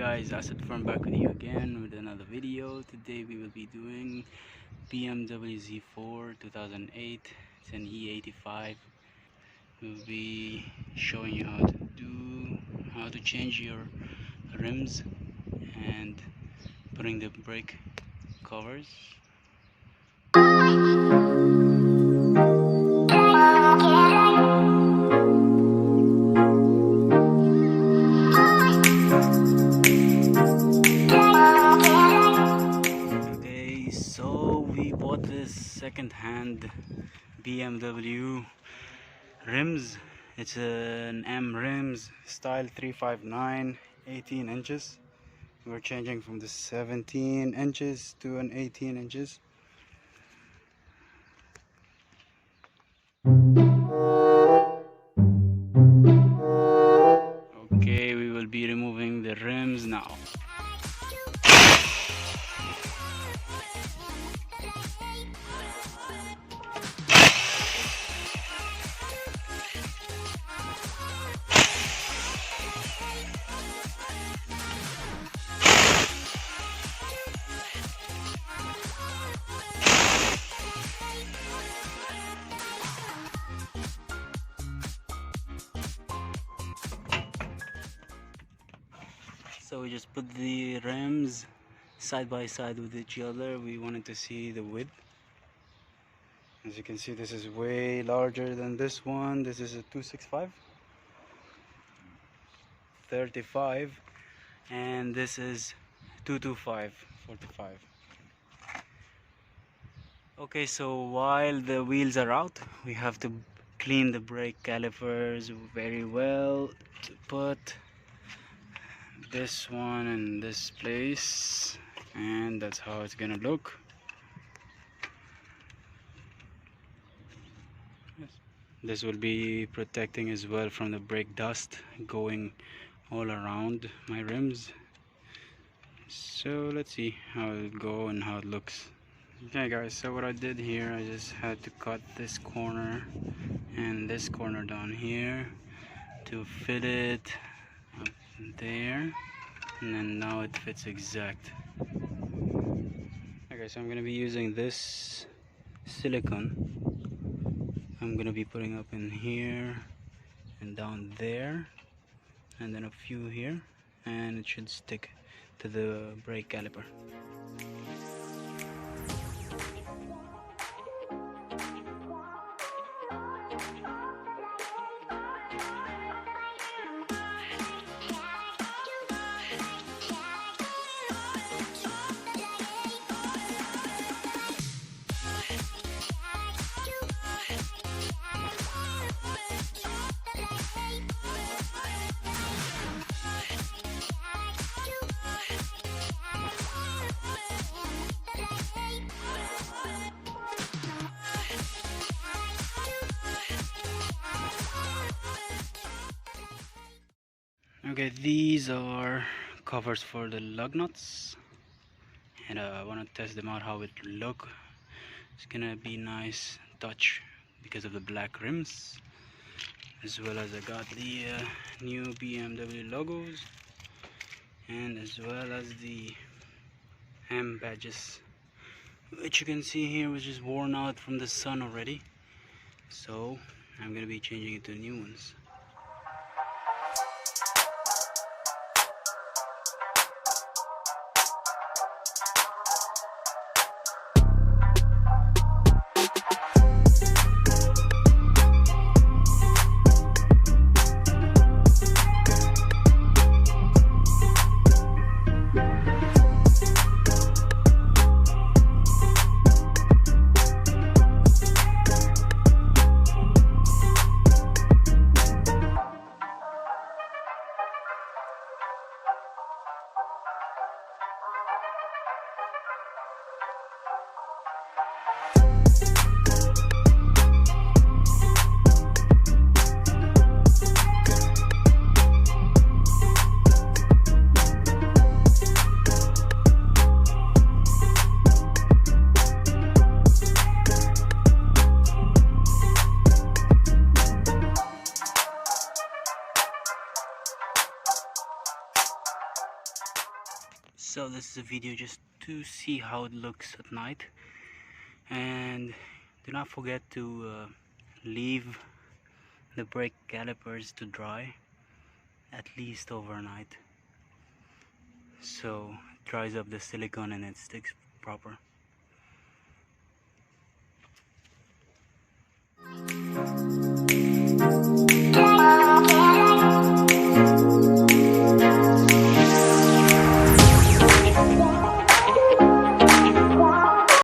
guys, Asad from back with you again with another video. Today we will be doing BMW Z4 2008. It's an E85. We'll be showing you how to change your rims and putting the brake covers. This second-hand BMW rims. It's an M rims style 359, 18 inches. We're changing from the 17 inches to an 18 inches. Okay, we will be removing the rims now. So we just put the rims side by side with each other. We wanted to see the width. As you can see, this is way larger than this one. This is a 265, 35, and this is 225, 45. Okay, so while the wheels are out, we have to clean the brake calipers very well to put this one in this place, and that's how it's gonna look. This will be protecting as well from the brake dust going all around my rims. So let's see how it'll go and how it looks. Okay guys, so what I did here, I just had to cut this corner and this corner down here to fit it up there, and then now it fits exact. Okay, so I'm gonna be using this silicone. I'm gonna be putting up in here and down there, and then a few here, and it should stick to the brake caliper. Okay, these are covers for the lug nuts, and I want to test them out how it look. It's gonna be nice touch because of the black rims, as well as I got the new BMW logos, and as well as the M badges, which you can see here, which is worn out from the sun already. So I'm gonna be changing it to new ones. So this is a video just to see how it looks at night, and do not forget to leave the brake calipers to dry at least overnight, so it dries up the silicone and it sticks proper.